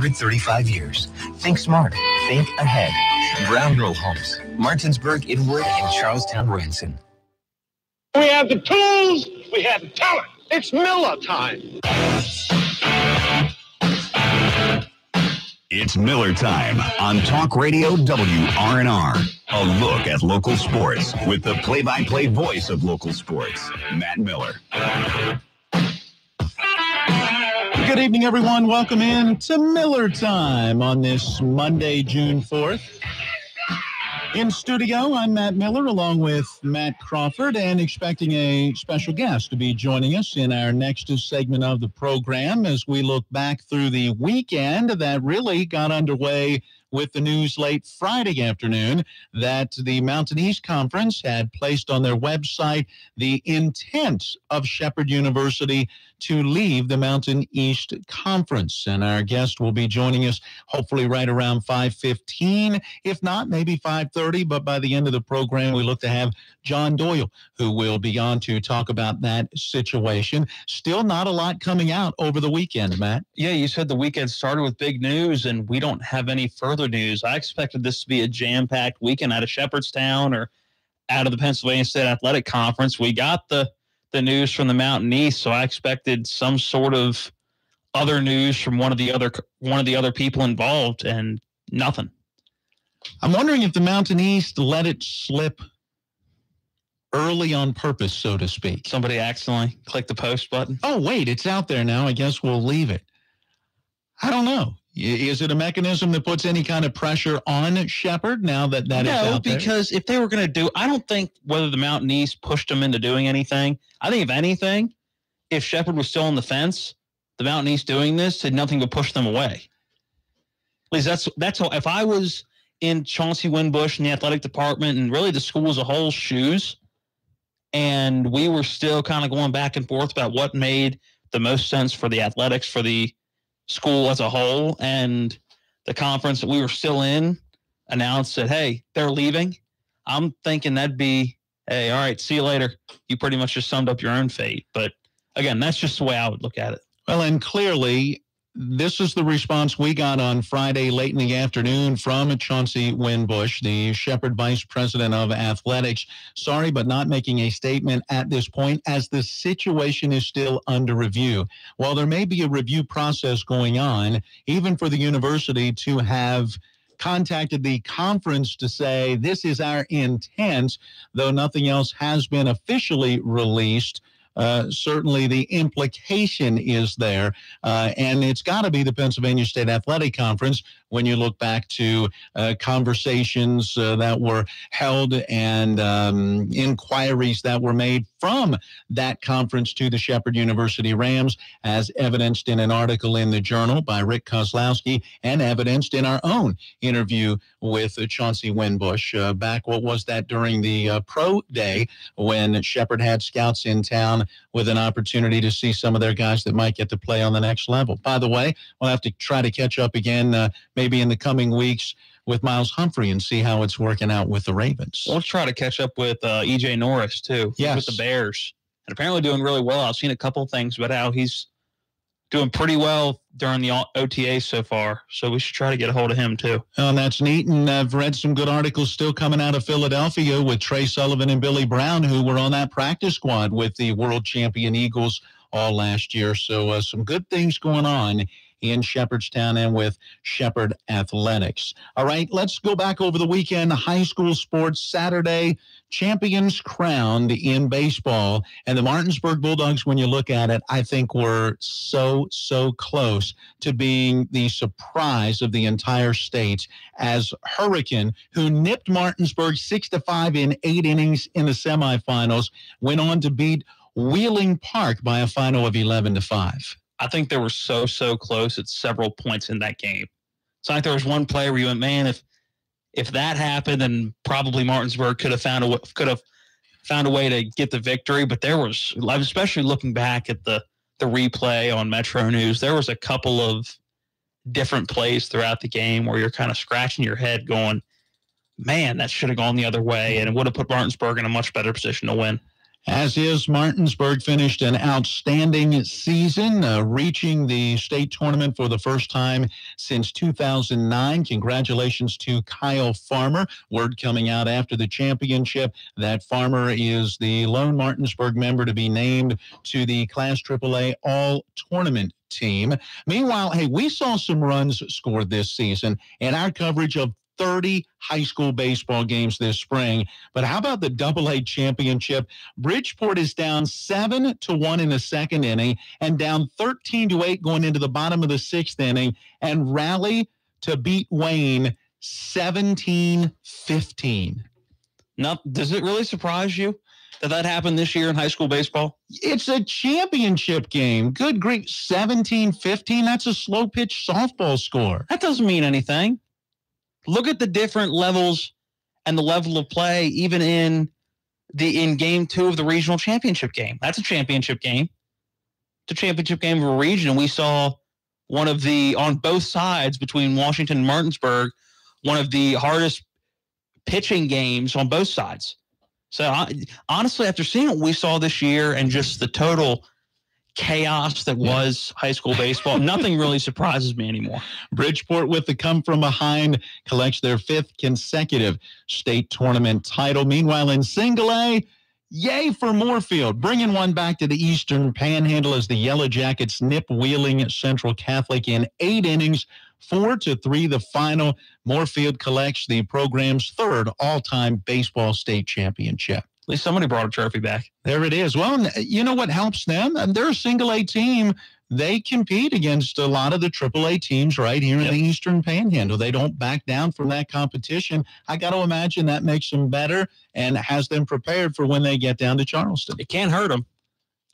135 years. Think smart. Think ahead. Brown Girl Homes. Martinsburg, Inwood, and Charlestown, Ranson. We have the tools. We have the talent. It's Miller time. It's Miller time on Talk Radio WRNR. A look at local sports with the play-by-play voice of local sports, Matt Miller. Good evening, everyone. Welcome in to Miller Time on this Monday, June 4th. In studio, I'm Matt Miller along with Matt Crawford, and expecting a special guest to be joining us in our next segment of the program as we look back through the weekend that really got underway with the news late Friday afternoon that the Mountain East Conference had placed on their website the intent of Shepherd University to leave the Mountain East Conference. And our guest will be joining us hopefully right around 5:15, if not, maybe 5:30. But by the end of the program, we look to have John Doyle, who will be on to talk about that situation. Still not a lot coming out over the weekend, Matt. Yeah, you said the weekend started with big news, and we don't have any further news. I expected this to be a jam-packed weekend out of Shepherdstown or out of the Pennsylvania State Athletic Conference. We got the news from the Mountain East, so I expected some sort of other news from one of the other people involved, and nothing. I'm wondering if the Mountain East let it slip early on purpose, so to speak. Somebody accidentally clicked the post button. Oh, wait, it's out there now. I guess we'll leave it. I don't know. Is it a mechanism that puts any kind of pressure on Shepherd now that is out there? No, because if they were going to I don't think whether the Mountain East pushed them into doing anything. I think if anything, if Shepherd was still on the fence, the Mountain East doing this had nothing but push them away. At least that's how, if I was in Chauncey Winbush and the athletic department and really the school as a whole's shoes, and we were still kind of going back and forth about what made the most sense for the athletics, for the school as a whole, and the conference that we were still in announced that, hey, they're leaving, I'm thinking that'd be, hey, all right, see you later. You pretty much just summed up your own fate. But again, that's just the way I would look at it. Well, and clearly this is the response we got on Friday late in the afternoon from Chauncey Winbush, the Shepherd Vice President of Athletics. Sorry, but not making a statement at this point as the situation is still under review. While there may be a review process going on, even for the university to have contacted the conference to say this is our intent, though nothing else has been officially released, certainly the implication is there, and it's got to be the Pennsylvania State Athletic Conference when you look back to conversations that were held and inquiries that were made from that conference to the Shepherd University Rams, as evidenced in an article in the Journal by Rick Kozlowski and evidenced in our own interview with Chauncey Winbush back, what was that, during the pro day when Shepherd had scouts in town with an opportunity to see some of their guys that might get to play on the next level. By the way, we'll have to try to catch up again maybe in the coming weeks with Miles Humphrey and see how it's working out with the Ravens. We'll try to catch up with E.J. Norris, too. Yes. With the Bears. And apparently doing really well. I've seen a couple of things about how he's doing pretty well during the OTA so far. So we should try to get a hold of him, too. Oh, that's neat. And I've read some good articles still coming out of Philadelphia with Trey Sullivan and Billy Brown, who were on that practice squad with the world champion Eagles all last year. So some good things going on in Shepherdstown and with Shepherd Athletics. All right, let's go back over the weekend. High school sports Saturday, champions crowned in baseball. And the Martinsburg Bulldogs, when you look at it, I think were so close to being the surprise of the entire state as Hurricane, who nipped Martinsburg 6-5 in 8 innings in the semifinals, went on to beat Wheeling Park by a final of 11-5. I think they were so close at several points in that game. It's like there was one play where you went, man, if that happened, then probably Martinsburg could have found a way to get the victory. But there was, especially looking back at the replay on Metro News, there was a couple of different plays throughout the game where you're kind of scratching your head going, man, that should have gone the other way, and it would have put Martinsburg in a much better position to win. As is, Martinsburg finished an outstanding season, reaching the state tournament for the first time since 2009. Congratulations to Kyle Farmer. Word coming out after the championship that Farmer is the lone Martinsburg member to be named to the Class AAA All-Tournament team. Meanwhile, hey, we saw some runs scored this season in our coverage of 30 high school baseball games this spring. But how about the AA championship? Bridgeport is down 7-1 in the second inning and down 13-8 going into the bottom of the sixth inning and rally to beat Wayne 17-15. Now, does it really surprise you that happened this year in high school baseball? It's a championship game. Good grief, 17-15. That's a slow pitch softball score. That doesn't mean anything. Look at the different levels and the level of play, even in game 2 of the regional championship game. That's a championship game. It's a championship game of a region. And we saw on both sides between Washington and Martinsburg, one of the hardest pitching games on both sides. So honestly, after seeing what we saw this year and just the total chaos that was high school baseball, nothing really surprises me anymore. Bridgeport, with the come from behind, collects their 5th consecutive state tournament title. Meanwhile, in single A, yay for Moorfield, bringing one back to the Eastern Panhandle as the Yellow Jackets nip wheeling Central Catholic in 8 innings, 4-3 the final. Moorfield collects the program's 3rd all-time baseball state championship. At least somebody brought a trophy back. There it is. Well, you know what helps them? They're a single A team. They compete against a lot of the AAA teams right here in the Eastern Panhandle. They don't back down from that competition. I got to imagine that makes them better and has them prepared for when they get down to Charleston. It can't hurt them.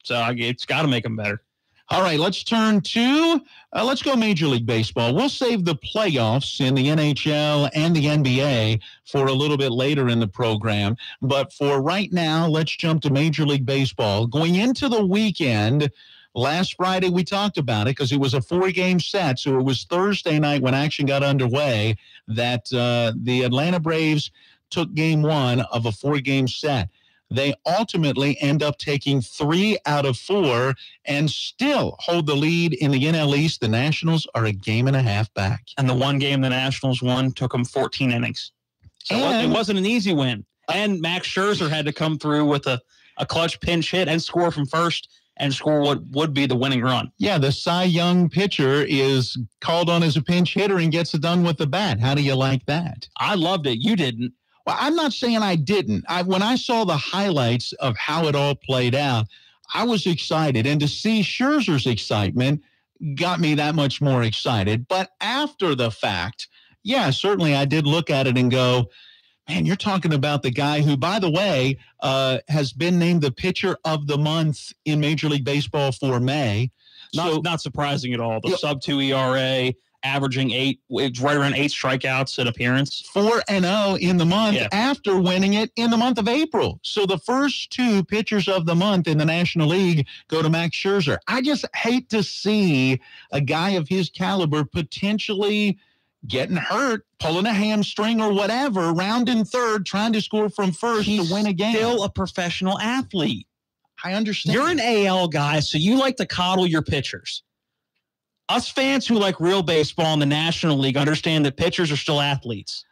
So it's got to make them better. All right, let's turn to, let's go Major League Baseball. We'll save the playoffs in the NHL and the NBA for a little bit later in the program. But for right now, let's jump to Major League Baseball. Going into the weekend, last Friday we talked about it because it was a 4-game set. So it was Thursday night when action got underway that the Atlanta Braves took game 1 of a 4-game set. They ultimately end up taking 3 out of 4 and still hold the lead in the NL East. The Nationals are a game and a half back. And the one game the Nationals won took them 14 innings. So it wasn't an easy win. And Max Scherzer had to come through with a clutch pinch hit and score from first and score what would be the winning run. Yeah, the Cy Young pitcher is called on as a pinch hitter and gets it done with the bat. How do you like that? I loved it. You didn't. Well, I'm not saying I didn't. When I saw the highlights of how it all played out, I was excited. And to see Scherzer's excitement got me that much more excited. But after the fact, yeah, certainly I did look at it and go, man, you're talking about the guy who, by the way, has been named the pitcher of the month in Major League Baseball for May. Not surprising at all. The sub-2 ERA, averaging 8, it's right around 8 strikeouts an appearance. 4-0 in the month after winning it in the month of April. So the first 2 pitchers of the month in the National League go to Max Scherzer. I just hate to see a guy of his caliber potentially getting hurt, pulling a hamstring or whatever, rounding third, trying to score from first to win a game. He's still a professional athlete. I understand. You're an AL guy, so you like to coddle your pitchers. Us fans who like real baseball in the National League understand that pitchers are still athletes.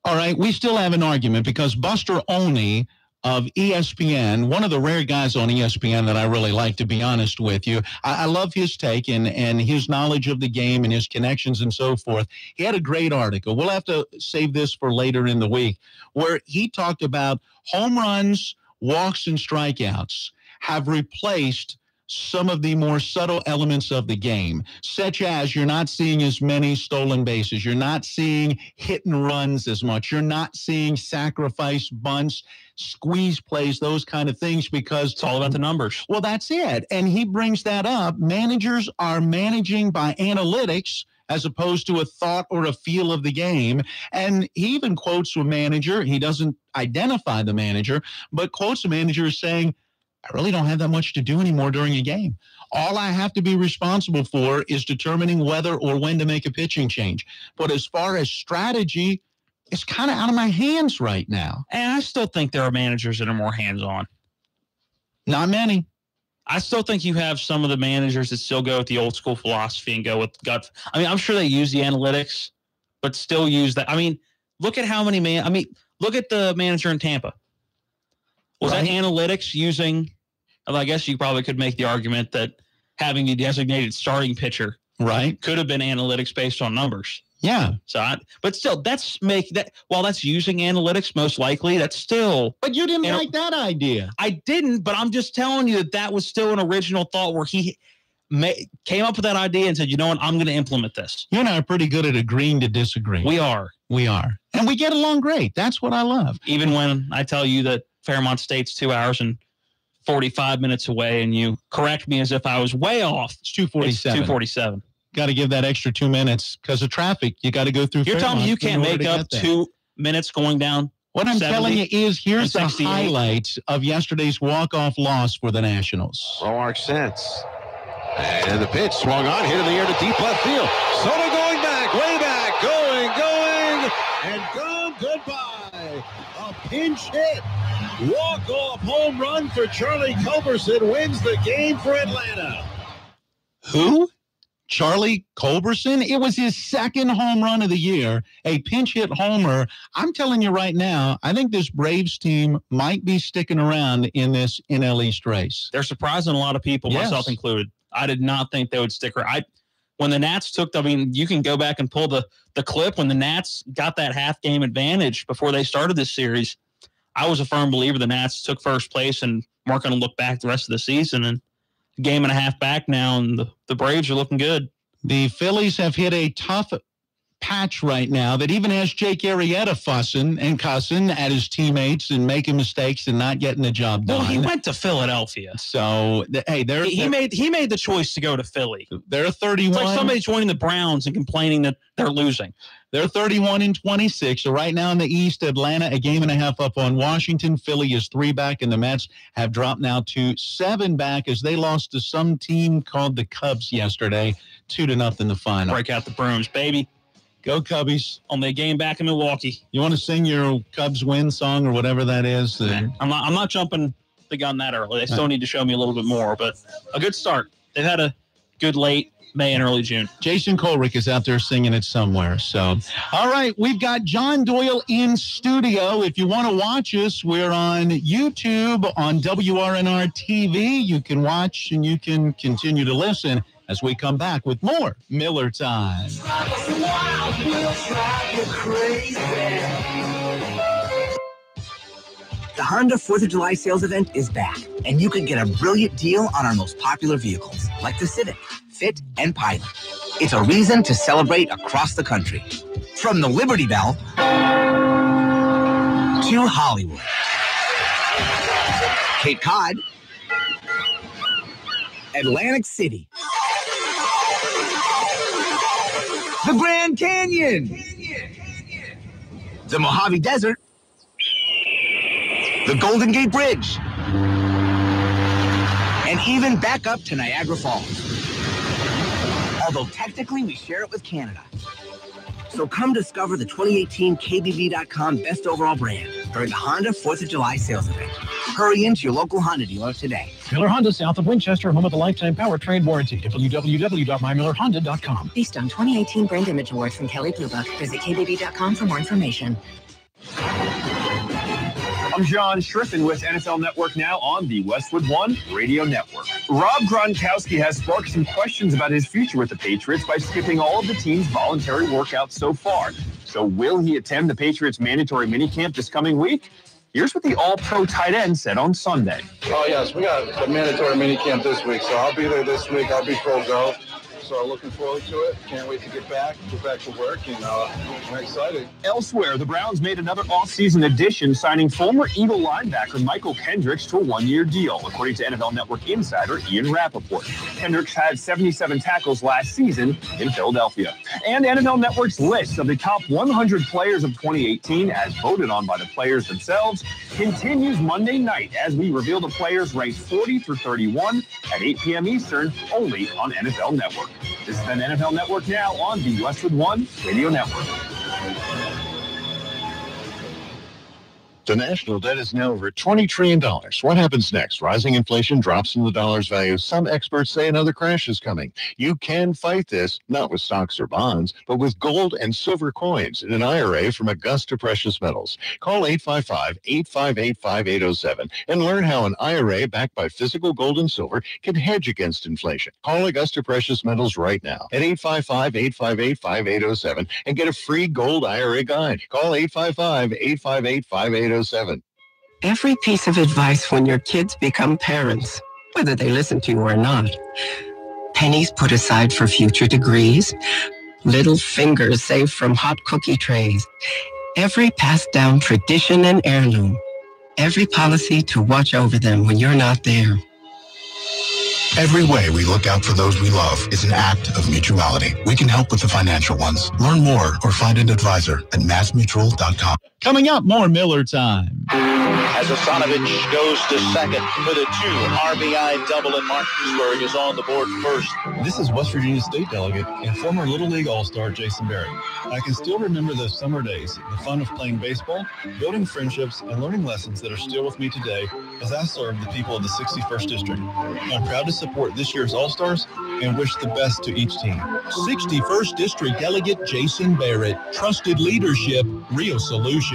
All right, we still have an argument because Buster Olney of ESPN, one of the rare guys on ESPN that I really like, to be honest with you. I love his take and his knowledge of the game and his connections and so forth. He had a great article. We'll have to save this for later in the week, where he talked about home runs, walks, and strikeouts have replaced some of the more subtle elements of the game, such as you're not seeing as many stolen bases. You're not seeing hit and runs as much. You're not seeing sacrifice bunts, squeeze plays, those kind of things, because it's all about the numbers. Well, that's it. And he brings that up. Managers are managing by analytics as opposed to a thought or a feel of the game. And he even quotes a manager. He doesn't identify the manager, but quotes a manager as saying, I really don't have that much to do anymore during a game. All I have to be responsible for is determining whether or when to make a pitching change. But as far as strategy, it's kind of out of my hands right now. And I still think there are managers that are more hands-on. Not many. I still think you have some of the managers that still go with the old school philosophy and go with gut. I mean, I'm sure they use the analytics, but still use that. I mean, look at how many look at the manager in Tampa. Was that analytics using? I guess you probably could make the argument that having the designated starting pitcher, right, could have been analytics based on numbers. Yeah. But still, while that's using analytics, most likely, that's still. But you didn't like that idea. I didn't, but I'm just telling you that was still an original thought where he came up with that idea and said, you know what, I'm going to implement this. You and I are pretty good at agreeing to disagree. We are. And we get along great. That's what I love. Even when I tell you that Fairmont State's 2 hours and 45 minutes away and you correct me as if I was way off. It's 2:47. It's 2:47. Got to give that extra 2 minutes because of traffic. You got to go through. You're telling me you can't make up 2 minutes going down? What I'm telling you is here's the highlights of yesterday's walk-off loss for the Nationals. Roark sets. And the pitch swung on, hit in the air to deep left field. Soto going back, way back, going, and gone, goodbye. A pinch hit. Walk-off home run for Charlie Culberson wins the game for Atlanta. Who? Charlie Culberson? It was his second home run of the year, a pinch hit homer. I'm telling you right now, I think this Braves team might be sticking around in this NL East race. They're surprising a lot of people, myself included. I did not think they would stick around. When the Nats you can go back and pull the clip when the Nats got that half-game advantage before they started this series. I was a firm believer the Nats took first place and weren't going to look back the rest of the season, and game and a half back now, and the Braves are looking good. The Phillies have hit a tough patch right now that even has Jake Arrieta fussing and cussing at his teammates and making mistakes and not getting the job done. Well, he went to Philadelphia. So, hey, he made the choice to go to Philly. They're 31. It's like somebody joining the Browns and complaining that they're losing. They're 31-26. So right now in the East, Atlanta a game and a half up on Washington. Philly is 3 back, and the Mets have dropped now to 7 back as they lost to some team called the Cubs yesterday, 2-0 the final. Break out the brooms, baby. Go Cubbies. On their game back in Milwaukee. You want to sing your Cubs win song or whatever that is? I'm not jumping the gun that early. They still need to show me a little bit more, but a good start. They've had a good late May and early June. Jason Colrick is out there singing it somewhere. So, all right, we've got John Doyle in studio. If you want to watch us, we're on YouTube on WRNR TV. You can watch and you can continue to listen as we come back with more Miller Time. The Honda 4th of July sales event is back, and you can get a brilliant deal on our most popular vehicles, like the Civic, Fit, and Pilot. It's a reason to celebrate across the country. From the Liberty Bell to Hollywood, Cape Cod, Atlantic City, the Grand Canyon, the Mojave Desert, the Golden Gate Bridge, and even back up to Niagara Falls. Although technically we share it with Canada. So come discover the 2018 KBB.com Best Overall Brand during the Honda 4th of July sales event. Hurry into your local Honda dealer today. Miller Honda, south of Winchester, home of the lifetime powertrain warranty. www.mymillerhonda.com. Based on 2018 Brand Image Award from Kelly Blue Book. Visit KBB.com for more information. I'm John Schriffen with NFL Network Now on the Westwood One Radio Network. Rob Gronkowski has sparked some questions about his future with the Patriots by skipping all of the team's voluntary workouts so far. So will he attend the Patriots' mandatory minicamp this coming week? Here's what the All-Pro tight end said on Sunday. Oh, yes, we got the mandatory minicamp this week, so I'll be there this week. I'll be pro-go. So looking forward to it. Can't wait to get back to work, and I'm excited. Elsewhere, the Browns made another offseason addition, signing former Eagle linebacker Michael Kendricks to a one-year deal, according to NFL Network insider Ian Rappaport. Kendricks had 77 tackles last season in Philadelphia. And NFL Network's list of the top 100 players of 2018, as voted on by the players themselves, continues Monday night as we reveal the players ranked 40 through 31 at 8 p.m. Eastern, only on NFL Network. This has been NFL Network Now on the Westwood One Radio Network. The national debt is now over $20 trillion. What happens next? Rising inflation drops in the dollar's value. Some experts say another crash is coming. You can fight this, not with stocks or bonds, but with gold and silver coins in an IRA from Augusta Precious Metals. Call 855-858-5807 and learn how an IRA backed by physical gold and silver can hedge against inflation. Call Augusta Precious Metals right now at 855-858-5807 and get a free gold IRA guide. Call 855-858-5807. Every piece of advice when your kids become parents, whether they listen to you or not. Pennies put aside for future degrees. Little fingers saved from hot cookie trays. Every passed down tradition and heirloom. Every policy to watch over them when you're not there. Every way we look out for those we love is an act of mutuality. We can help with the financial ones. Learn more or find an advisor at massmutual.com. Coming up, more Miller time. As Asanovich goes to second for the 2 RBI double, and Martinsburg is on the board first. This is West Virginia State delegate and former Little League All-Star Jason Berry. I can still remember those summer days, the fun of playing baseball, building friendships, and learning lessons that are still with me today as I serve the people of the 61st District. I'm proud to support this year's All-Stars and wish the best to each team. 61st District Delegate Jason Barrett. Trusted leadership, real solutions.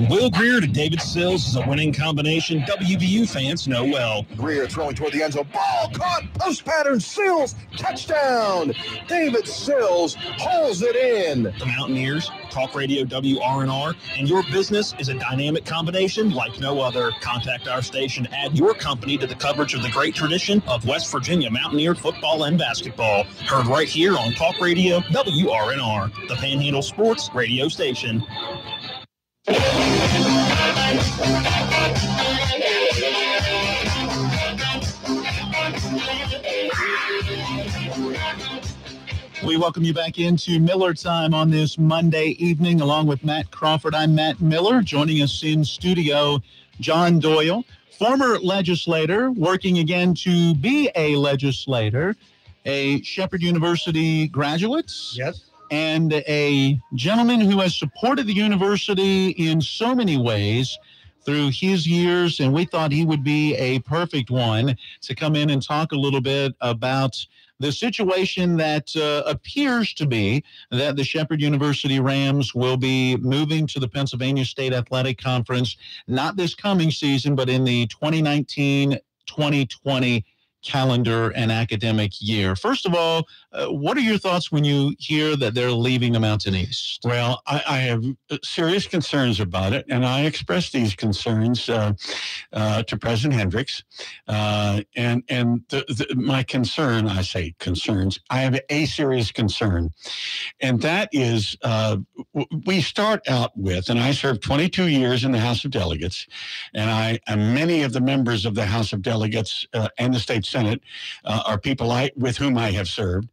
Will Greer to David Sills is a winning combination WVU fans know well. Greer throwing toward the end zone. Ball caught. Post pattern. Sills. Touchdown. David Sills hauls it in. The Mountaineers, Talk Radio WRNR, and your business is a dynamic combination like no other. Contact our station. Add your company to the coverage of the great tradition of West Virginia Mountaineer football and basketball. Heard right here on Talk Radio WRNR, the Panhandle Sports radio station. We welcome you back into Miller Time on this Monday evening, along with Matt Crawford. I'm Matt Miller. Joining us in studio, John Doyle, former legislator, working again to be a legislator, a Shepherd University graduate. Yes. And a gentleman who has supported the university in so many ways through his years, and we thought he would be a perfect one to come in and talk a little bit about the situation that appears to be that the Shepherd University Rams will be moving to the Pennsylvania State Athletic Conference, not this coming season, but in the 2019-2020 calendar and academic year. First of all, what are your thoughts when you hear that they're leaving the Mountain East? Well, I have serious concerns about it, and I expressed these concerns to President Hendricks. And my concern, I say concerns, I have a serious concern, and that is we start out with, and I served 22 years in the House of Delegates, and many of the members of the House of Delegates and the State Senate are people with whom I have served.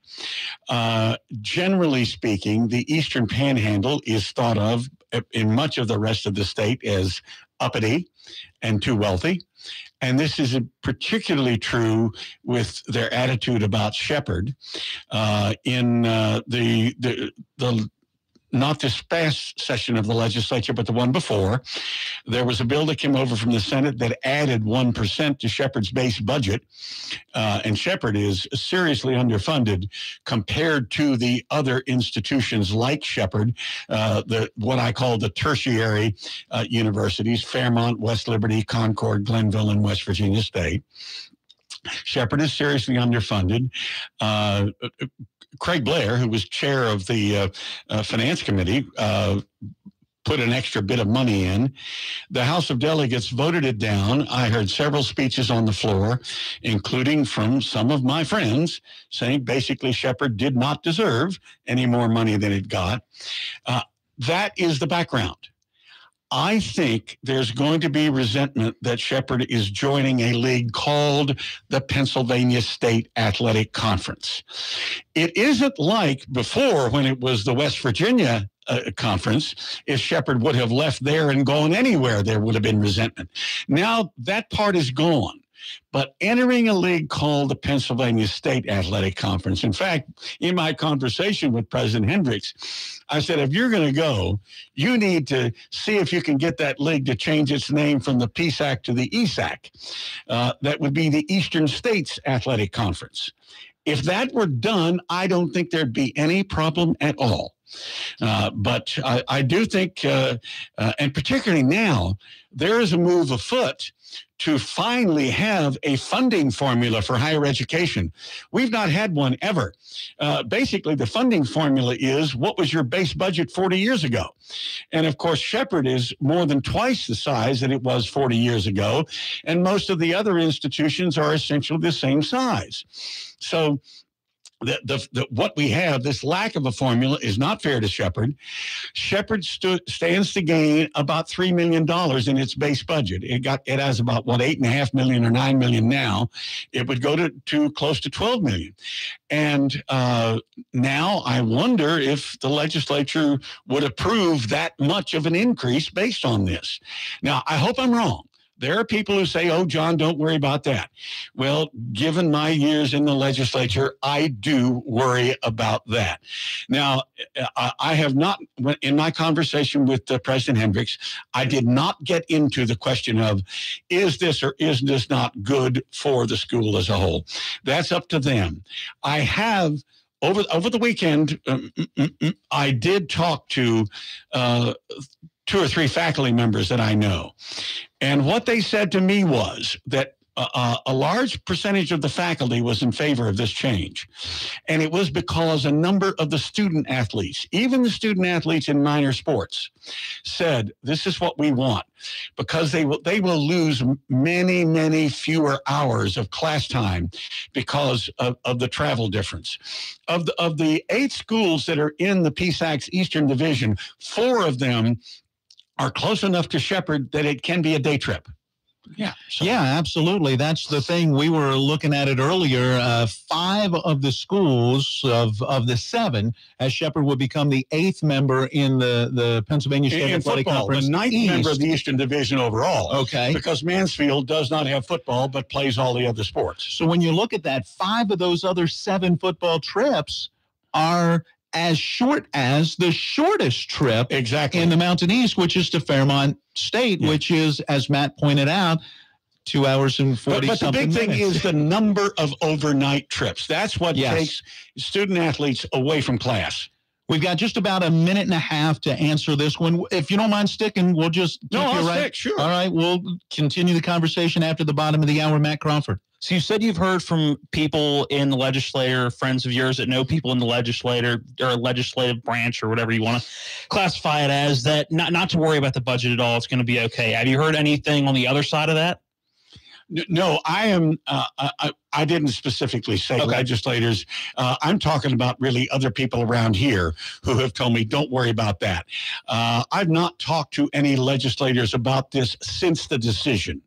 Generally speaking, the Eastern Panhandle is thought of in much of the rest of the state as uppity and too wealthy. And this is particularly true with their attitude about Shepherd. In the not this past session of the legislature, but the one before, there was a bill that came over from the Senate that added 1% to Shepherd's base budget. And Shepherd is seriously underfunded compared to the other institutions like Shepherd, what I call the tertiary universities, Fairmont, West Liberty, Concord, Glenville, and West Virginia State. Shepherd is seriously underfunded. Craig Blair, who was chair of the Finance Committee, put an extra bit of money in. The House of Delegates voted it down. I heard several speeches on the floor, including from some of my friends, saying basically Shepherd did not deserve any more money than it got. That is the background. I think there's going to be resentment that Shepherd is joining a league called the Pennsylvania State Athletic Conference. It isn't like before when it was the West Virginia conference. If Shepherd would have left there and gone anywhere, there would have been resentment. Now that part is gone. but entering a league called the Pennsylvania State Athletic Conference. In fact, in my conversation with President Hendricks, I said, if you're going to go, you need to see if you can get that league to change its name from the PSAC to the ESAC. That would be the Eastern States Athletic Conference. If that were done, I don't think there'd be any problem at all. But I do think, and particularly now, there is a move afoot to finally have a funding formula for higher education. We've not had one ever. Basically, the funding formula is what was your base budget 40 years ago? And of course, Shepherd is more than twice the size that it was 40 years ago. And most of the other institutions are essentially the same size. So what we have, this lack of a formula, is not fair to Shepherd. Shepherd stands to gain about $3 million in its base budget. It has about, $8.5 million or $9 million now. It would go to close to $12 million. And now I wonder if the legislature would approve that much of an increase based on this. Now, I hope I'm wrong. There are people who say, oh, John, don't worry about that. Well, given my years in the legislature, I do worry about that. Now, I have not, in my conversation with President Hendricks, I did not get into the question of, is this or is this not good for the school as a whole? That's up to them. I have, over the weekend, I did talk to 2 or 3 faculty members that I know. And what they said to me was that a large percentage of the faculty was in favor of this change. And it was because a number of the student athletes, even the student athletes in minor sports, said, this is what we want, because they will lose many, many fewer hours of class time because of the travel difference. Of the 8 schools that are in the PSAC's Eastern Division, 4 of them are close enough to Shepherd that it can be a day trip. Yeah. Yeah, absolutely. That's the thing. We were looking at it earlier. 5 of the schools of the 7, as Shepherd would become the 8th member in the Pennsylvania State Athletic Conference. The 9th member of the Eastern Division overall. Okay. Because Mansfield does not have football, but plays all the other sports. So when you look at that, 5 of those other 7 football trips are as short as the shortest trip in the Mountain East, which is to Fairmont State, which is, as Matt pointed out, 2 hours and 40 But the big thing minutes. is the number of overnight trips. That's what takes student athletes away from class. We've got just about a minute and a half to answer this one. If you don't mind sticking, we'll just keep I'll right. stick, sure. All right, we'll continue the conversation after the bottom of the hour. Matt Crawford. So you said you've heard from people in the legislature, friends of yours that know people in the legislature or legislative branch or whatever you want to classify it as, that not to worry about the budget at all. It's going to be okay. Have you heard anything on the other side of that? No, I am. I didn't specifically say legislators. I'm talking about really other people around here who have told me, don't worry about that. I've not talked to any legislators about this since the decision.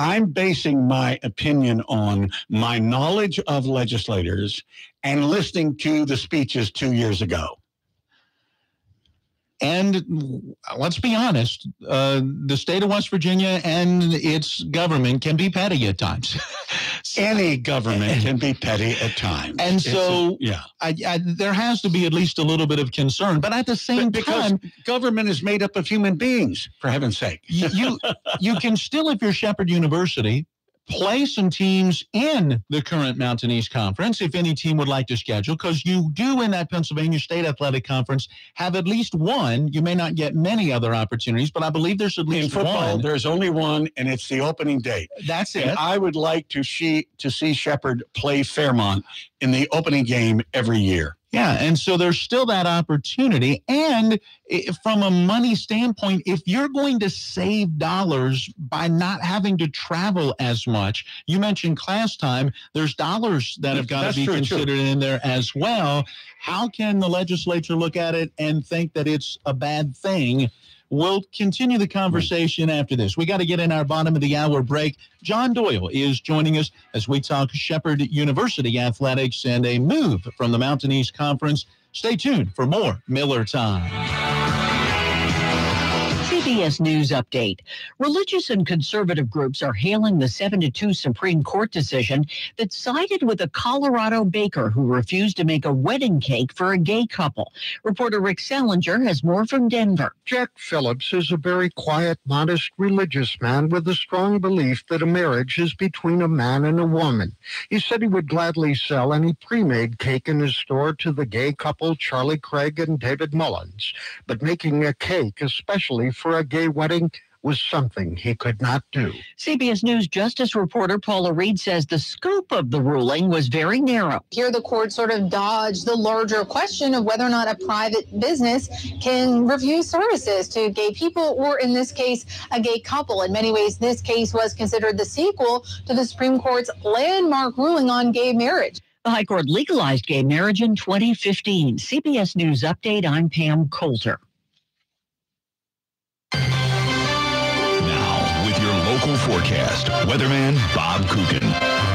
I'm basing my opinion on my knowledge of legislators and listening to the speeches 2 years ago. And let's be honest, the state of West Virginia and its government can be petty at times. Any government can be petty at times. And so there has to be at least a little bit of concern. But at the same time, government is made up of human beings, for heaven's sake. you can still, if you're Shepherd University, play some teams in the current Mountain East Conference, if any team would like to schedule, because you do in that Pennsylvania State Athletic Conference have at least one. You may not get many other opportunities, but I believe there's at least in football, one. There's only one, and it's the opening date. That's it. And I would like to see Shepherd play Fairmont in the opening game every year. Yeah, and so there's still that opportunity. And from a money standpoint, if you're going to save dollars by not having to travel as much, you mentioned class time, there's dollars that have got to be considered in there as well. How can the legislature look at it and think that it's a bad thing? We'll continue the conversation after this. We got to get in our bottom of the hour break. John Doyle is joining us as we talk Shepherd University athletics and a move from the Mountain East Conference. Stay tuned for more Miller Time. CBS News Update. Religious and conservative groups are hailing the 7-2 Supreme Court decision that sided with a Colorado baker who refused to make a wedding cake for a gay couple. Reporter Rick Salinger has more from Denver. Jack Phillips is a very quiet, modest religious man with a strong belief that a marriage is between a man and a woman. He said he would gladly sell any pre-made cake in his store to the gay couple Charlie Craig and David Mullins. But making a cake, especially for a gay wedding, was something he could not do. CBS News Justice reporter Paula Reed says the scope of the ruling was very narrow. Here the court sort of dodged the larger question of whether or not a private business can refuse services to gay people, or in this case, a gay couple. In many ways, this case was considered the sequel to the Supreme Court's landmark ruling on gay marriage. The High Court legalized gay marriage in 2015. CBS News Update, I'm Pam Coulter. Local forecast. Weatherman Bob Coogan.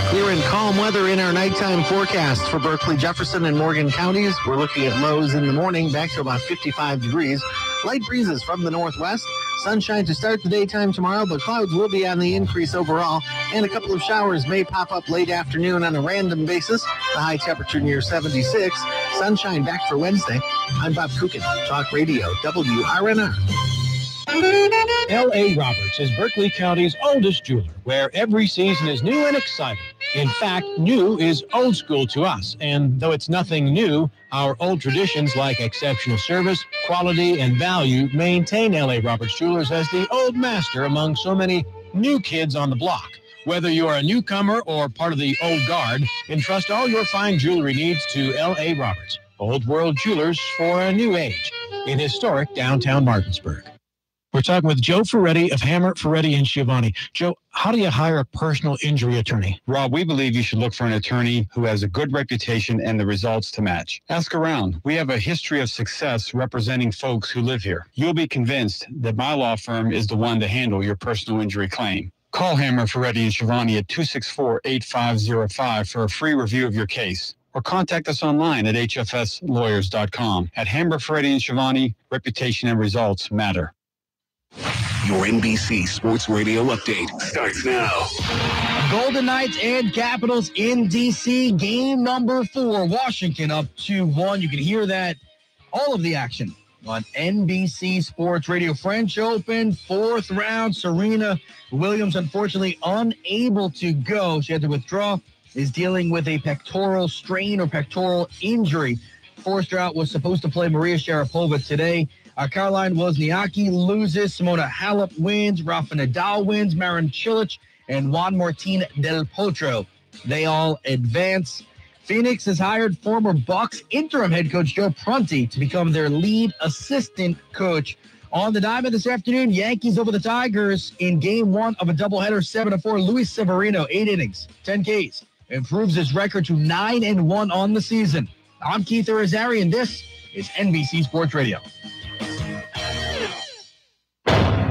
Clear and calm weather in our nighttime forecast for Berkeley, Jefferson, and Morgan counties. We're looking at lows in the morning back to about 55 degrees. Light breezes from the northwest. Sunshine to start the daytime tomorrow, but clouds will be on the increase overall, and a couple of showers may pop up late afternoon on a random basis. The high temperature near 76. Sunshine back for Wednesday. I'm Bob Coogan, Talk Radio, WRNR. L.A. Roberts is Berkeley County's oldest jeweler, where every season is new and exciting. In fact, new is old school to us, and though it's nothing new, our old traditions like exceptional service, quality, and value maintain L.A. Roberts Jewelers as the old master among so many new kids on the block. Whether you are a newcomer or part of the old guard, entrust all your fine jewelry needs to L.A. Roberts, Old World Jewelers for a new age, in historic downtown Martinsburg. We're talking with Joe Ferretti of Hammer, Ferretti, and Schiavone. Joe, how do you hire a personal injury attorney? Rob, we believe you should look for an attorney who has a good reputation and the results to match. Ask around. We have a history of success representing folks who live here. You'll be convinced that my law firm is the one to handle your personal injury claim. Call Hammer, Ferretti, and Schiavone at 264-8505 for a free review of your case. Or contact us online at hfslawyers.com. At Hammer, Ferretti, and Schiavone, reputation and results matter. Your NBC Sports Radio update starts now. Golden Knights and Capitals in D.C. Game number 4. Washington up 2-1. You can hear that, all of the action on NBC Sports Radio. French Open, 4th round. Serena Williams, unfortunately, unable to go. She had to withdraw, is dealing with a pectoral strain or pectoral injury. Forster out, was supposed to play Maria Sharapova today. Caroline Wozniacki loses. Simona Halep wins. Rafa Nadal wins. Marin Cilic and Juan Martín del Potro. They all advance. Phoenix has hired former Bucks interim head coach Joe Prunty to become their lead assistant coach. On the diamond this afternoon, Yankees over the Tigers in game 1 of a doubleheader, 7-4. Luis Severino, 8 innings, 10 Ks, improves his record to 9-1 on the season. I'm Keith Irizarry, and this is NBC Sports Radio.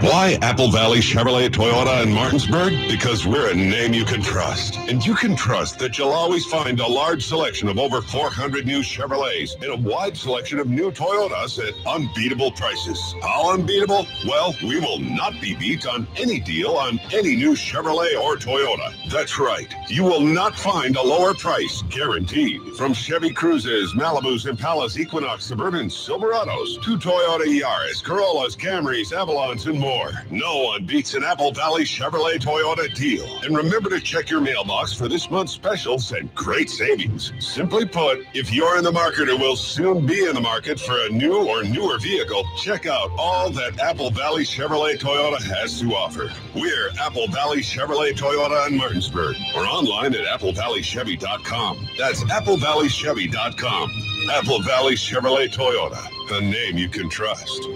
Why Apple Valley Chevrolet Toyota in Martinsburg? Because we're a name you can trust. And you can trust that you'll always find a large selection of over 400 new Chevrolets and a wide selection of new Toyotas at unbeatable prices. How unbeatable? Well, we will not be beat on any deal on any new Chevrolet or Toyota. That's right. You will not find a lower price, guaranteed. From Chevy Cruzes, Malibus, Impalas, Equinox, Suburbans, Silverados, to Toyota Yaris, Corollas, Camrys, Avalons, and more. No one beats an Apple Valley Chevrolet Toyota deal. And remember to check your mailbox for this month's specials and great savings. Simply put, if you're in the market or will soon be in the market for a new or newer vehicle, check out all that Apple Valley Chevrolet Toyota has to offer. We're Apple Valley Chevrolet Toyota in Martinsburg, or online at applevalleychevy.com. That's applevalleychevy.com. Apple Valley Chevrolet Toyota, the name you can trust.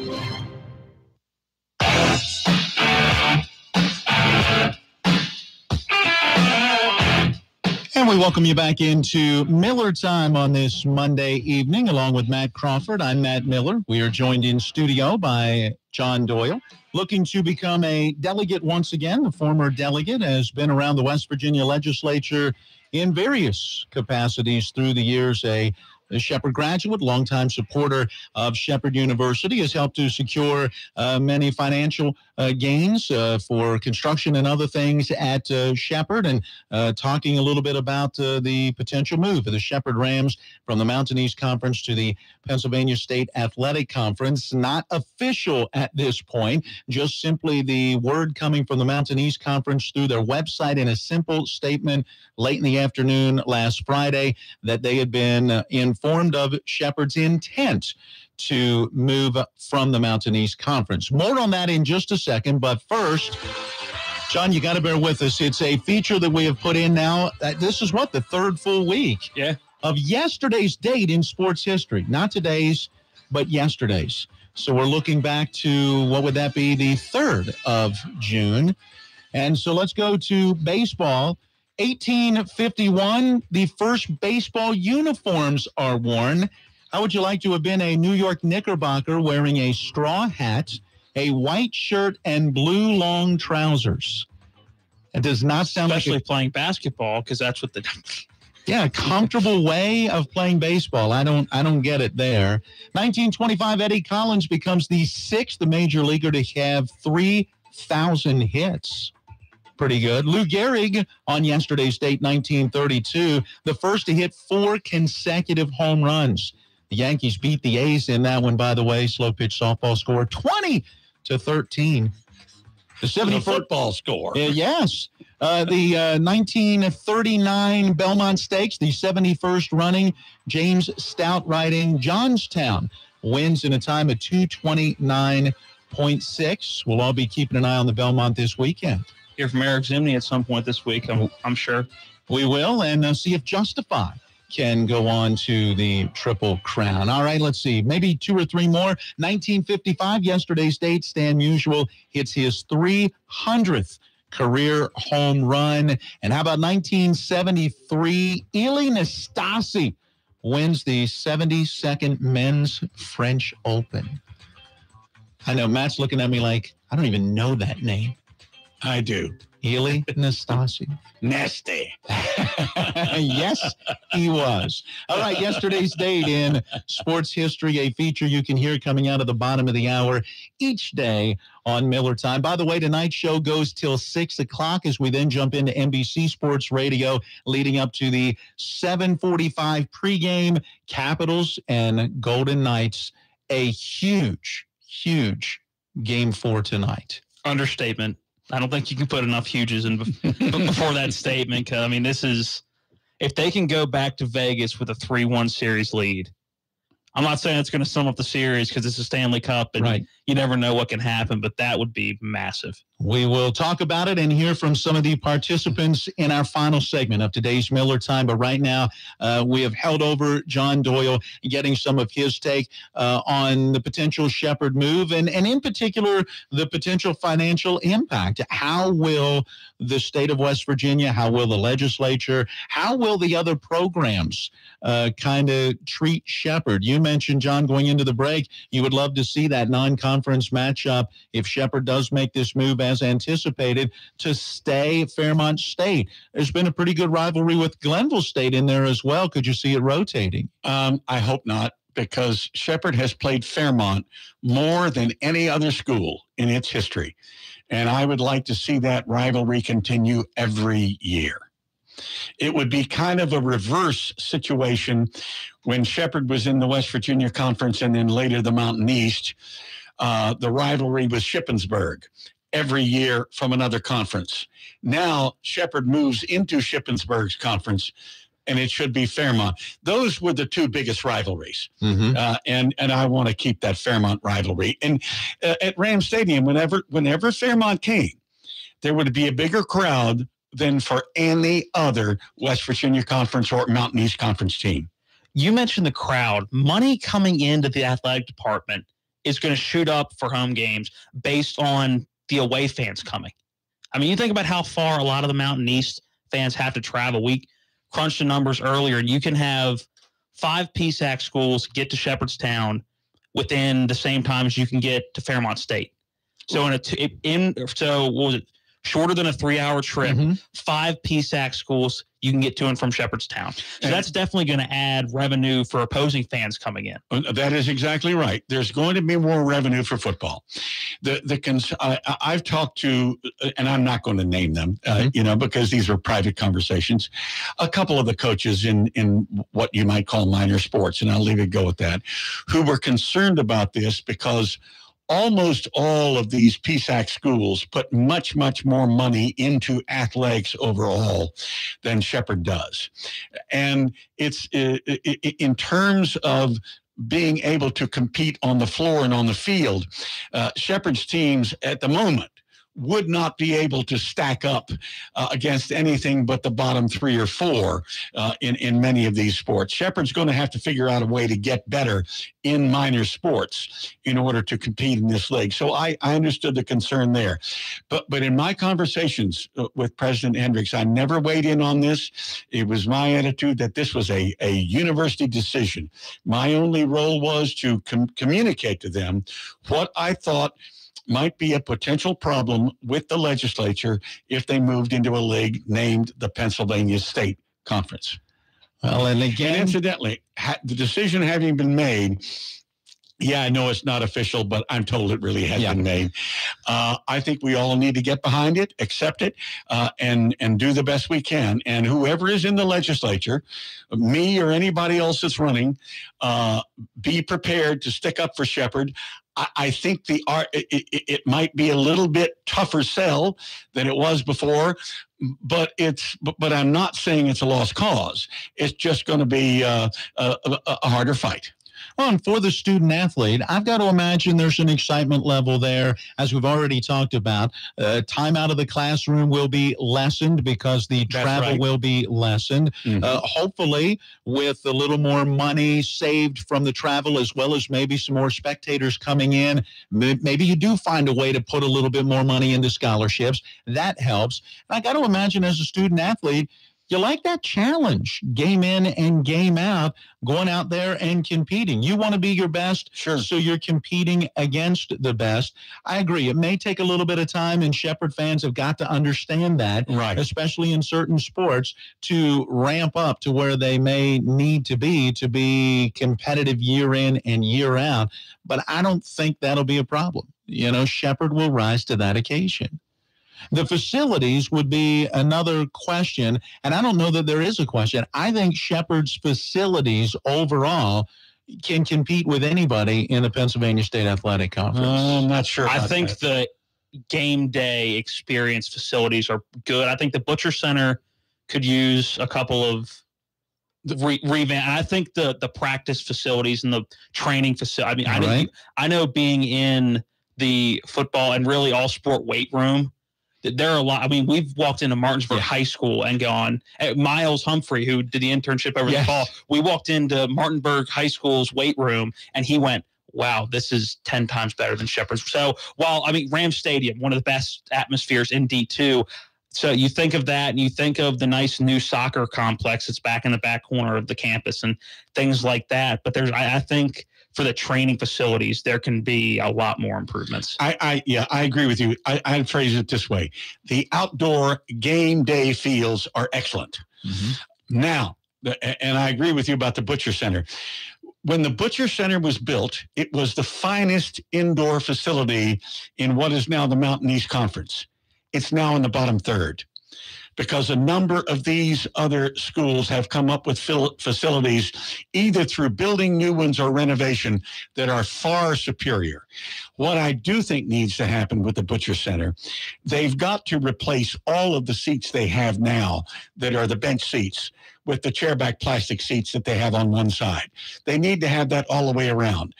And we welcome you back into Miller Time on this Monday evening, along with Matt Crawford. I'm Matt Miller. We are joined in studio by John Doyle, looking to become a delegate once again. The former delegate has been around the West Virginia legislature in various capacities through the years, a a Shepherd graduate, longtime supporter of Shepherd University, has helped to secure many financial gains for construction and other things at Shepherd, and talking a little bit about the potential move of the Shepherd Rams from the Mountain East Conference to the Pennsylvania State Athletic Conference. Not official at this point, just simply the word coming from the Mountain East Conference through their website in a simple statement late in the afternoon last Friday that they had been informed of Shepherd's intent to move from the Mountain East Conference. More on that in just a second, but first, John, you got to bear with us. It's a feature that we have put in now. This is the third full week of yesterday's date in sports history. Not today's, but yesterday's. So we're looking back to, what would that be, the 3rd of June. And so let's go to baseball. 1851, the first baseball uniforms are worn. How would you like to have been a New York Knickerbocker wearing a straw hat, a white shirt, and blue long trousers? It does not sound especially playing basketball, because that's what a comfortable way of playing baseball. I don't get it there. 1925, Eddie Collins becomes the 6th major leaguer to have 3,000 hits. Pretty good. Lou Gehrig on yesterday's date, 1932, the first to hit 4 consecutive home runs. The Yankees beat the A's in that one, by the way. Slow pitch softball score, 20-13. The 70 football score. Yes. The 1939 Belmont Stakes, the 71st running, James Stout riding Johnstown, wins in a time of 2:29.6. We'll all be keeping an eye on the Belmont this weekend. Hear from Eric Zimney at some point this week, I'm sure. We will, and see if Justify can go on to the Triple Crown. All right, let's see. Maybe 2 or 3 more. 1955, yesterday's date, Stan Musial hits his 300th career home run. And how about 1973, Ilie Nastase wins the 72nd Men's French Open. I know Matt's looking at me like, I don't even know that name. I do. Ilie Nastase. Nasty. Yes, he was. All right, yesterday's date in sports history, a feature you can hear coming out of the bottom of the hour each day on Miller Time. By the way, tonight's show goes till 6 o'clock as we then jump into NBC Sports Radio, leading up to the 7:45 pregame. Capitals and Golden Knights, a huge, huge Game 4 tonight. Understatement. I don't think you can put enough huges in before that statement. I mean, this is, if they can go back to Vegas with a 3-1 series lead, I'm not saying it's going to sum up the series because it's a Stanley Cup and you never know what can happen, but that would be massive. We will talk about it and hear from some of the participants in our final segment of today's Miller Time. But right now, we have held over John Doyle, getting some of his take on the potential Shepherd move and in particular, the potential financial impact. How will the state of West Virginia, how will the legislature, how will the other programs kind of treat Shepherd? You mentioned, John, going into the break, you would love to see that non-conference matchup if Shepherd does make this move as anticipated to stay at Fairmont State. There's been a pretty good rivalry with Glenville State in there as well. Could you see it rotating? I hope not, because Shepherd has played Fairmont more than any other school in its history. And I would like to see that rivalry continue every year. It would be kind of a reverse situation when Shepherd was in the West Virginia Conference and then later the Mountain East. The rivalry was Shippensburg every year from another conference. Now Shepherd moves into Shippensburg's conference, and it should be Fairmont. Those were the 2 biggest rivalries, and I want to keep that Fairmont rivalry. And at Ram Stadium, whenever Fairmont came, there would be a bigger crowd than for any other West Virginia Conference or Mountain East Conference team. You mentioned the crowd. Money coming into the athletic department is going to shoot up for home games based on the away fans coming. I mean, you think about how far a lot of the Mountain East fans have to travel. We crunched the numbers earlier, and you can have 5 PSAC schools get to Shepherdstown within the same time as you can get to Fairmont State. So what was it? shorter than a 3-hour trip, 5 PSAC schools you can get to and from Shepherdstown. So that's definitely going to add revenue for opposing fans coming in. That is exactly right. There's going to be more revenue for football. I've talked to, and I'm not going to name them, because these are private conversations, a couple of the coaches in what you might call minor sports, and I'll leave it go at that, who were concerned about this because almost all of these PSAC schools put much, much more money into athletics overall than Shepherd does. And it's in terms of being able to compete on the floor and on the field, Shepherd's teams at the moment would not be able to stack up against anything but the bottom 3 or 4 in many of these sports. Shepherd's going to have to figure out a way to get better in minor sports in order to compete in this league. So I understood the concern there. But in my conversations with President Hendricks, I never weighed in on this. It was my attitude that this was a university decision. My only role was to communicate to them what I thought might be a potential problem with the legislature if they moved into a league named the Pennsylvania State Conference. Well, and again, incidentally, the decision having been made, I know it's not official, but I'm told it really has been made. I think we all need to get behind it, accept it, and do the best we can. And whoever is in the legislature, me or anybody else that's running, be prepared to stick up for Shepherd. I think it might be a little bit tougher sell than it was before, but I'm not saying it's a lost cause. It's just going to be a harder fight. Well, and for the student athlete, I've got to imagine there's an excitement level there, as we've already talked about. Time out of the classroom will be lessened because the travel will be lessened. Hopefully, with a little more money saved from the travel, as well as maybe some more spectators coming in, maybe you do find a way to put a little bit more money into scholarships. That helps. And I got to imagine as a student athlete, you like that challenge, game in and game out, going out there and competing. You want to be your best, so you're competing against the best. I agree. It may take a little bit of time, and Shepherd fans have got to understand that, especially in certain sports, to ramp up to where they may need to be competitive year in and year out. But I don't think that'll be a problem. Shepherd will rise to that occasion. The facilities would be another question, and I don't know that there is a question. I think Shepherd's facilities overall can compete with anybody in the Pennsylvania State Athletic Conference. I'm not sure. I think the game day experience facilities are good. I think the Butcher Center could use a couple of revamp. I think the practice facilities and the training facility. I know being in the football and really all sport weight room, there are a lot. I mean, we've walked into Martinsburg High School and gone. Miles Humphrey, who did the internship over the fall, we walked into Martinsburg High School's weight room, and he went, wow, this is 10 times better than Shepherd's. So Rams Stadium, one of the best atmospheres in D2. So you think of that, and you think of the nice new soccer complex that's back in the back corner of the campus and things like that. But I think for the training facilities, there can be a lot more improvements. I agree with you. I'd phrase it this way. The outdoor game day fields are excellent. Now, and I agree with you about the Butcher Center. When the Butcher Center was built, it was the finest indoor facility in what is now the Mountain East Conference. It's now in the bottom third, because a number of these other schools have come up with facilities either through building new ones or renovation that are far superior. What I do think needs to happen with the Butcher Center, they've got to replace all of the seats they have now that are the bench seats with the chairback plastic seats that they have on one side. They need to have that all the way around.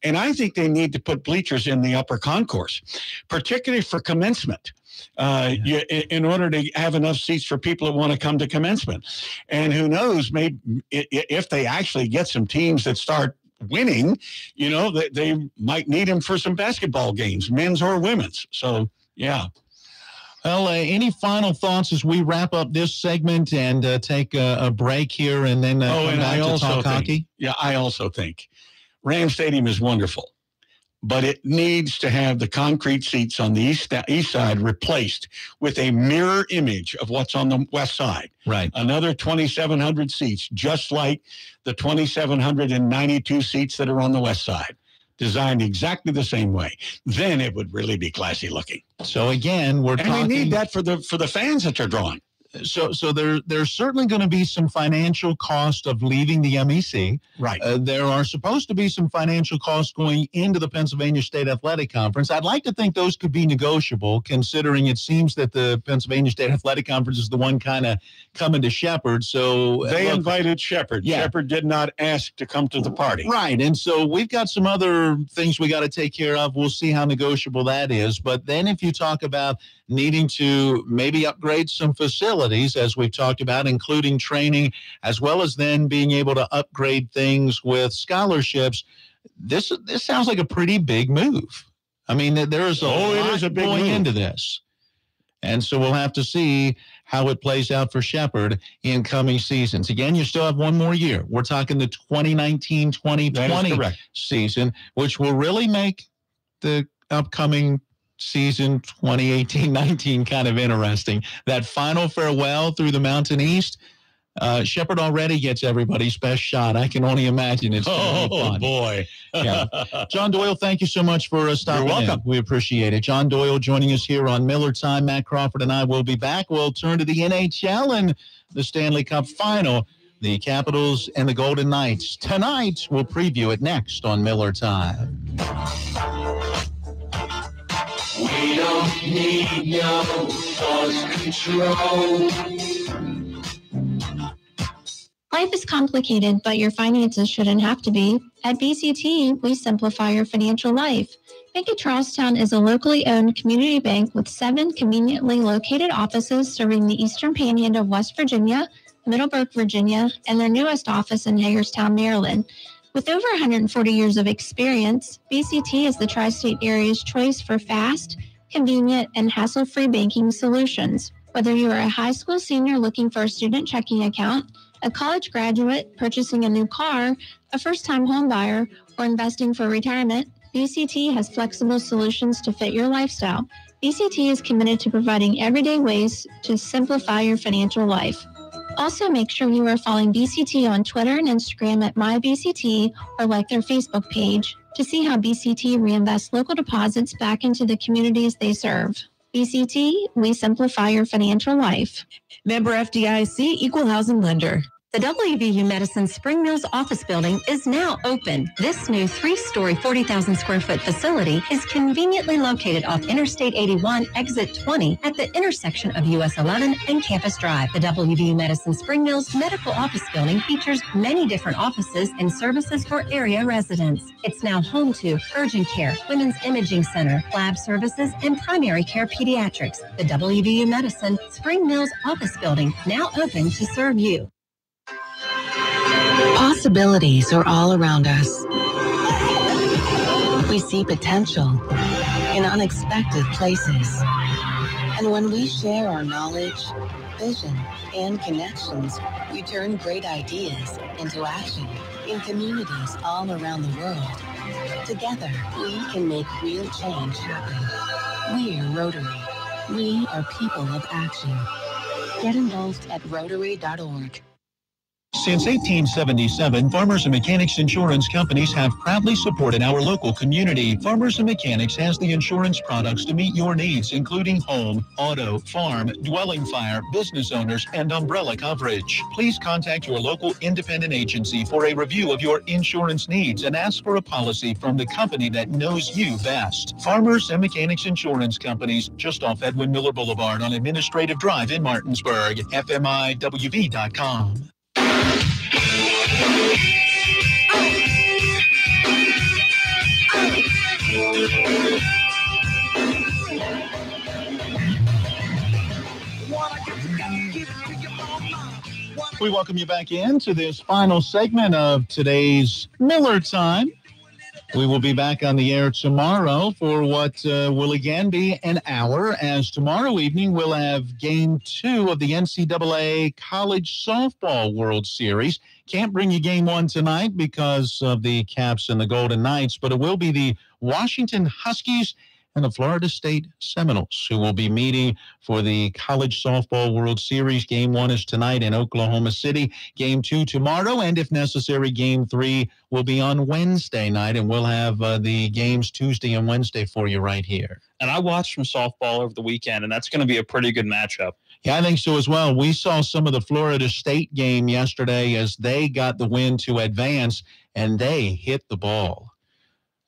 And I think they need to put bleachers in the upper concourse, particularly for commencement. In order to have enough seats for people that want to come to commencement. And who knows, maybe if they actually get some teams that start winning, they might need them for some basketball games, men's or women's. So, yeah. Well, any final thoughts as we wrap up this segment and take a break here and then come back to talk hockey? Yeah, I also think Ram Stadium is wonderful. but it needs to have the concrete seats on the east side replaced with a mirror image of what's on the west side. Right. Another 2,700 seats, just like the 2,792 seats that are on the west side. Designed exactly the same way. Then it would really be classy looking. So again, we're talking. We need that for the fans that they're drawing. So there's certainly going to be some financial cost of leaving the MEC. Right. There are supposed to be some financial costs going into the Pennsylvania State Athletic Conference. I'd like to think those could be negotiable, considering it seems that the Pennsylvania State Athletic Conference is the one kind of coming to Shepherd. So they invited Shepherd. Yeah. Shepherd did not ask to come to the party. Right. And so we've got some other things we got to take care of. We'll see how negotiable that is. But then if you talk about needing to maybe upgrade some facilities, as we've talked about, including training, as well as then being able to upgrade things with scholarships, this sounds like a pretty big move. I mean, there is a lot going into this. And so we'll have to see how it plays out for Shepherd in coming seasons. Again, you still have one more year. We're talking the 2019-2020 season, which will really make the upcoming season 2018-19 kind of interesting. That final farewell through the Mountain East, Shepherd already gets everybody's best shot. I can only imagine it's going to be fun. Oh, boy. Yeah. John Doyle, thank you so much for stopping You're welcome. in. We appreciate it. John Doyle joining us here on Miller Time. Matt Crawford and I will be back. We'll turn to the NHL and the Stanley Cup Final. The Capitals and the Golden Knights. Tonight, we'll preview it next on Miller Time. We don't need no force control. Life is complicated, but your finances shouldn't have to be. At BCT, we simplify your financial life. Bank of Charlestown is a locally owned community bank with 7 conveniently located offices serving the Eastern Panhandle of West Virginia, Middleburg, Virginia, and their newest office in Hagerstown, Maryland. With over 140 years of experience, BCT is the tri-state area's choice for fast, convenient, and hassle-free banking solutions. Whether you are a high school senior looking for a student checking account, a college graduate purchasing a new car, a first-time home buyer, or investing for retirement, BCT has flexible solutions to fit your lifestyle. BCT is committed to providing everyday ways to simplify your financial life. Also, make sure you are following BCT on Twitter and Instagram at MyBCT or like their Facebook page to see how BCT reinvests local deposits back into the communities they serve. BCT, we simplify your financial life. Member FDIC, Equal Housing Lender. The WVU Medicine Spring Mills office building is now open. This new 3-story, 40,000 square foot facility is conveniently located off Interstate 81, exit 20 at the intersection of US 11 and Campus Drive. The WVU Medicine Spring Mills medical office building features many different offices and services for area residents. It's now home to urgent care, women's imaging center, lab services, and primary care pediatrics. The WVU Medicine Spring Mills office building now open to serve you. Possibilities are all around us. We see potential in unexpected places. And when we share our knowledge, vision, and connections, we turn great ideas into action in communities all around the world. Together, we can make real change happen. We're Rotary. We are people of action. Get involved at Rotary.org. Since 1877, Farmers and Mechanics insurance companies have proudly supported our local community. Farmers and Mechanics has the insurance products to meet your needs, including home, auto, farm, dwelling fire, business owners, and umbrella coverage. Please contact your local independent agency for a review of your insurance needs and ask for a policy from the company that knows you best. Farmers and Mechanics insurance companies, just off Edwin Miller Boulevard on Administrative Drive in Martinsburg. FMIWV.com. We welcome you back into this final segment of today's Miller Time. We will be back on the air tomorrow for what will again be an hour, as tomorrow evening we'll have Game 2 of the NCAA College Softball World Series. Can't bring you Game 1 tonight because of the Caps and the Golden Knights, but it will be the Washington Huskies and the Florida State Seminoles, who will be meeting for the College Softball World Series. Game 1 is tonight in Oklahoma City. Game 2 tomorrow, and if necessary, Game 3 will be on Wednesday night, and we'll have the games Tuesday and Wednesday for you right here. And I watched some softball over the weekend, and that's going to be a pretty good matchup. Yeah, I think so as well. We saw some of the Florida State game yesterday as they got the win to advance, and they hit the ball.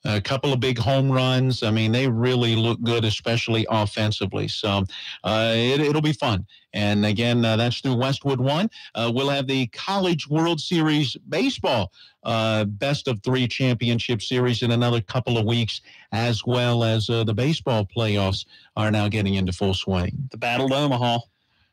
A couple of big home runs. I mean, they really look good, especially offensively. So it'll be fun. And again, that's through Westwood 1. We'll have the College World Series Baseball Best of 3 Championship Series in another couple of weeks, as well as the baseball playoffs are now getting into full swing. The Battle of Omaha.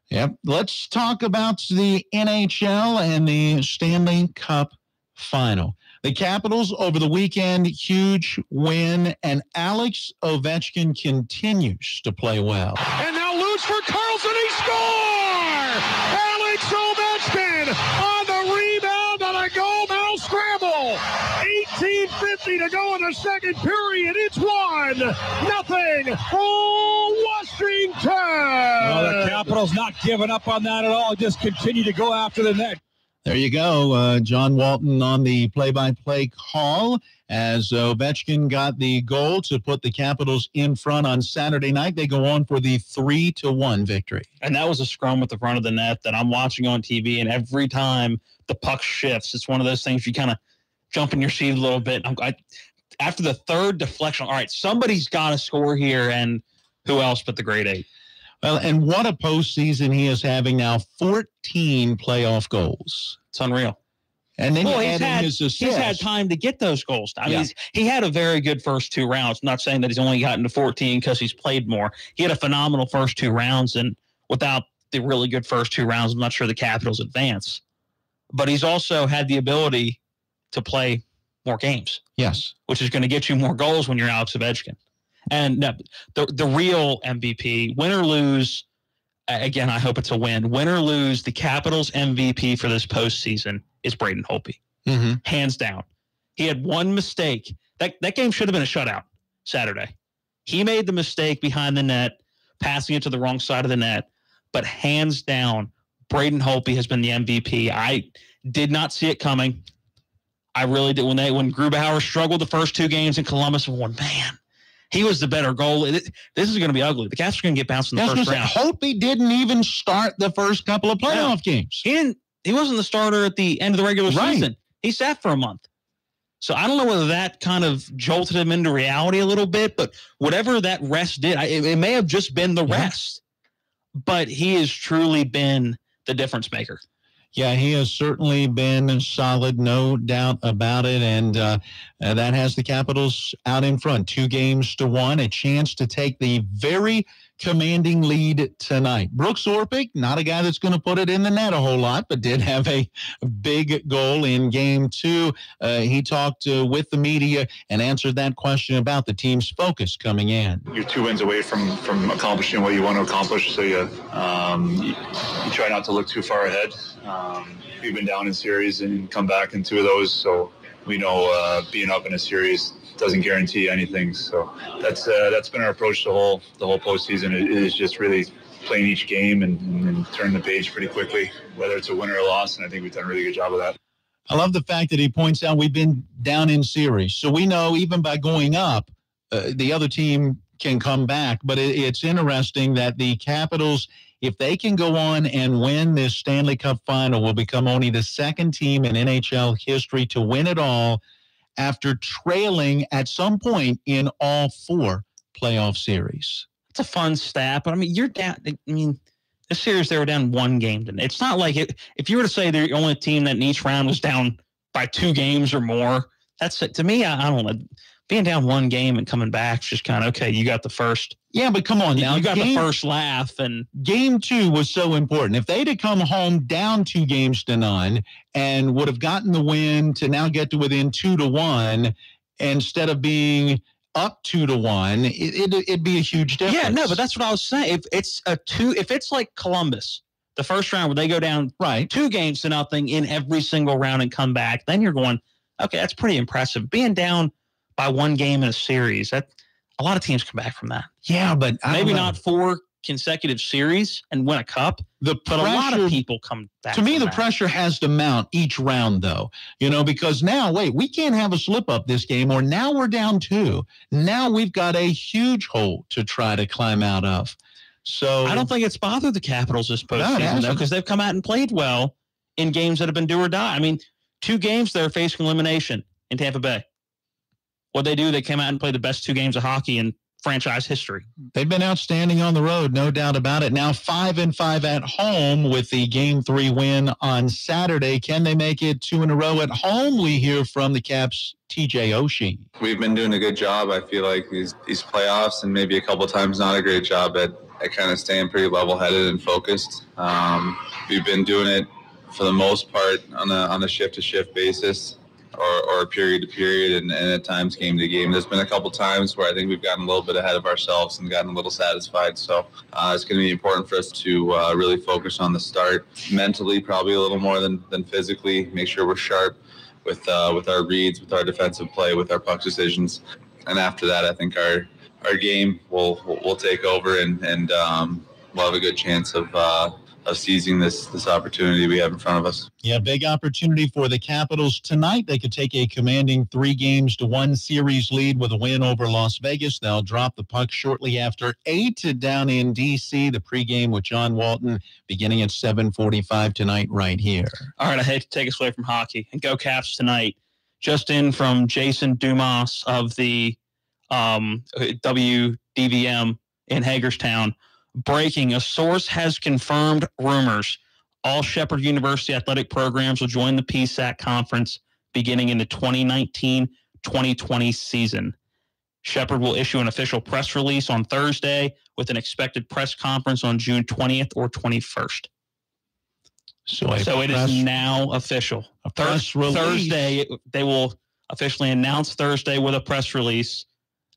Yep. Let's talk about the NHL and the Stanley Cup Final. The Capitals over the weekend, huge win, and Alex Ovechkin continues to play well. And now loose for Carlson, he scores! Alex Ovechkin on the rebound on a goal now scramble. 18:50 to go in the second period. It's 1-0 for Washington. Well, the Capitals not giving up on that at all. Just continue to go after the net. There you go. John Walton on the play-by-play call as Ovechkin got the goal to put the Capitals in front on Saturday night. They go on for the 3-1 victory. And that was a scrum at the front of the net that I'm watching on TV, and every time the puck shifts, it's one of those things you kind of jump in your seat a little bit. After the third deflection, all right, somebody's got to score here, and who else but the Great Eight? Well, and what a postseason he is having now, 14 playoff goals. It's unreal. And then he's had time to get those goals. I mean, he had a very good first 2 rounds. I'm not saying that he's only gotten to 14 because he's played more. He had a phenomenal first 2 rounds, and without the really good first 2 rounds, I'm not sure the Capitals advance. But he's also had the ability to play more games. Yes. Which is going to get you more goals when you're Alex Ovechkin. And the real MVP, win or lose, again, I hope it's a win. Win or lose, the Capitals MVP for this postseason is Braden Holtby. Mm-hmm. Hands down. He had one mistake. That game should have been a shutout Saturday. He made the mistake behind the net, passing it to the wrong side of the net. But hands down, Braden Holtby has been the MVP. I did not see it coming. I really did. When Grubauer struggled the first 2 games in Columbus, I went, man, he was the better goal. This is going to be ugly. The Caps are going to get bounced in the first round. Holtby didn't even start the first couple of playoff games. He wasn't the starter at the end of the regular season. He sat for a month. So I don't know whether that kind of jolted him into reality a little bit, but whatever that rest did, it may have just been the rest. But he has truly been the difference maker. Yeah, he has certainly been solid, no doubt about it. And that has the Capitals out in front, 2-1, a chance to take the very commanding lead tonight. Brooks Orpik, not a guy that's going to put it in the net a whole lot, but did have a big goal in Game 2. He talked with the media and answered that question about the team's focus coming in. You're 2 wins away from accomplishing what you want to accomplish, so you try not to look too far ahead. We've been down in series and come back in 2 of those, so we know being up in a series doesn't guarantee anything. So that's been our approach the whole postseason. It is just really playing each game and turning the page pretty quickly, whether it's a win or a loss, and I think we've done a really good job of that. I love the fact that he points out we've been down in series, so we know even by going up, the other team can come back. But it's interesting that the Capitals, if they can go on and win this Stanley Cup Final, will become only the 2nd team in NHL history to win it all after trailing at some point in all 4 playoff series. It's a fun stat, but I mean, you're down. I mean, this series they were down 1 game. It's not like if you were to say they're the only team that in each round was down by 2 games or more, that's it. To me, I don't know. Being down 1 game and coming back is just kind of, okay, you got the first. Yeah, but come on now. You got the first laugh. And Game 2 was so important. If they'd have come home down 2-0 and would have gotten the win to now get to within 2-1, instead of being up 2-1, it'd be a huge difference. Yeah, no, but that's what I was saying. If it's like Columbus, the first round where they go down 2-0 in every single round and come back, then you're going, okay, that's pretty impressive. Being down by 1 game in a series, that a lot of teams come back from that. Yeah, but maybe not 4 consecutive series and win a cup. But a lot of people come back. To me, the pressure has to mount each round, though, because now, we can't have a slip up this game, or now we're down 2. Now we've got a huge hole to try to climb out of. So I don't think it's bothered the Capitals this postseason, though, because they've come out and played well in games that have been do or die. I mean, 2 games they're facing elimination in Tampa Bay. What they do, they came out and played the best 2 games of hockey in franchise history. They've been outstanding on the road, no doubt about it. Now 5-5 at home with the Game 3 win on Saturday. Can they make it 2 in a row at home? We hear from the Caps' TJ Oshie. We've been doing a good job. I feel like these playoffs, and maybe a couple times not a great job at kind of staying pretty level-headed and focused. We've been doing it for the most part on a shift-to-shift basis. Or period to period, and at times game to game. There's been a couple times where I think we've gotten a little bit ahead of ourselves and gotten a little satisfied. So it's going to be important for us to really focus on the start mentally, probably a little more than physically. Make sure we're sharp with our reads, with our defensive play, with our puck decisions. And after that, I think our game will take over, and we'll have a good chance of seizing this opportunity we have in front of us. Yeah, big opportunity for the Capitals tonight. They could take a commanding 3-1 series lead with a win over Las Vegas. They'll drop the puck shortly after 8 down in D.C. The pregame with John Walton beginning at 7:45 tonight right here. All right, I hate to take us away from hockey and go Caps tonight. Just in from Jason Dumas of the WDVM in Hagerstown. Breaking, a source has confirmed rumors. All Shepherd University athletic programs will join the PSAC conference beginning in the 2019-2020 season. Shepherd will issue an official press release on Thursday with an expected press conference on June 20th or 21st. So it is now official. Thursday, they will officially announce Thursday with a press release.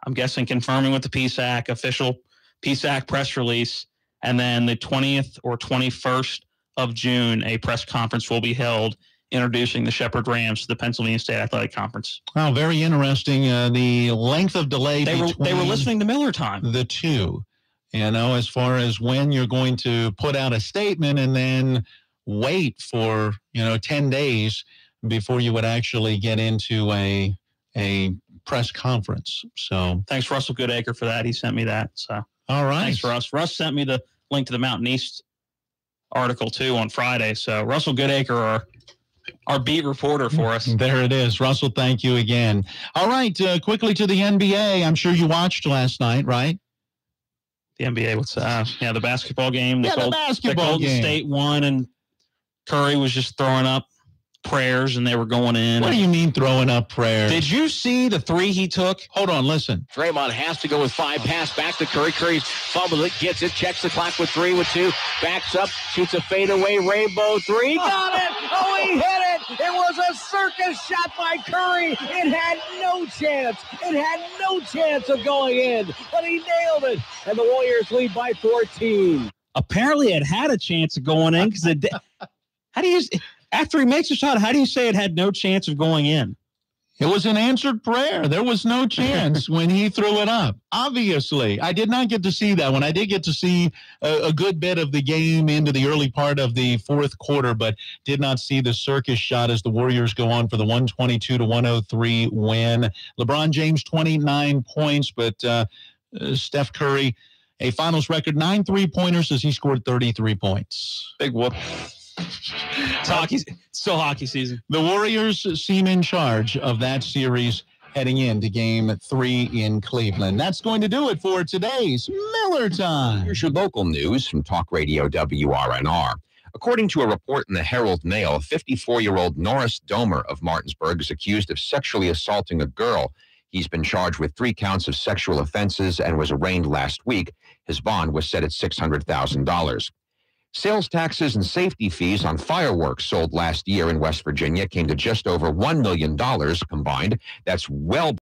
I'm guessing confirming with the PSAC, official PSAC press release, and then the 20th or 21st of June, a press conference will be held introducing the Shepherd Rams to the Pennsylvania State Athletic Conference. Wow, very interesting. The length of delay they were listening to Miller Time. The two, as far as when you're going to put out a statement and then wait for 10 days before you would actually get into a press conference. So thanks, Russell Goodacre, for that. He sent me that. So. All right. Thanks, Russ. Russ sent me the link to the Mountain East article, too, on Friday. So Russell Goodacre, our beat reporter for us. There it is. Russell, thank you again. All right, quickly to the NBA. I'm sure you watched last night, right? The NBA, the basketball game. The Golden State won, and Curry was just throwing up prayers, and they were going in. What do you mean throwing up prayers? Did you see the 3 he took? Hold on, listen. Draymond has to go with 5. Pass back to Curry. Curry's fumbles it, gets it, checks the clock with 3 with 2. Backs up, shoots a fadeaway rainbow 3. Got it! Oh, he hit it! It was a circus shot by Curry. It had no chance. It had no chance of going in, but he nailed it. And the Warriors lead by 14. Apparently, it had a chance of going in because how do you? After he makes a shot, how do you say it had no chance of going in? It was an answered prayer. There was no chance when he threw it up. Obviously, I did not get to see that one. I did get to see a good bit of the game into the early part of the fourth quarter, but did not see the circus shot as the Warriors go on for the 122-103 win. LeBron James, 29 points, but Steph Curry, a finals record, 9 3-pointers as he scored 33 points. Big whoop. It's still hockey season. The Warriors seem in charge of that series heading into Game 3 in Cleveland. That's going to do it for today's Miller Time. Here's your local news from Talk Radio WRNR. According to a report in the Herald Mail, 54-year-old Norris Domer of Martinsburg is accused of sexually assaulting a girl. He's been charged with 3 counts of sexual offenses and was arraigned last week. His bond was set at $600,000. Sales taxes and safety fees on fireworks sold last year in West Virginia came to just over $1 million combined. That's well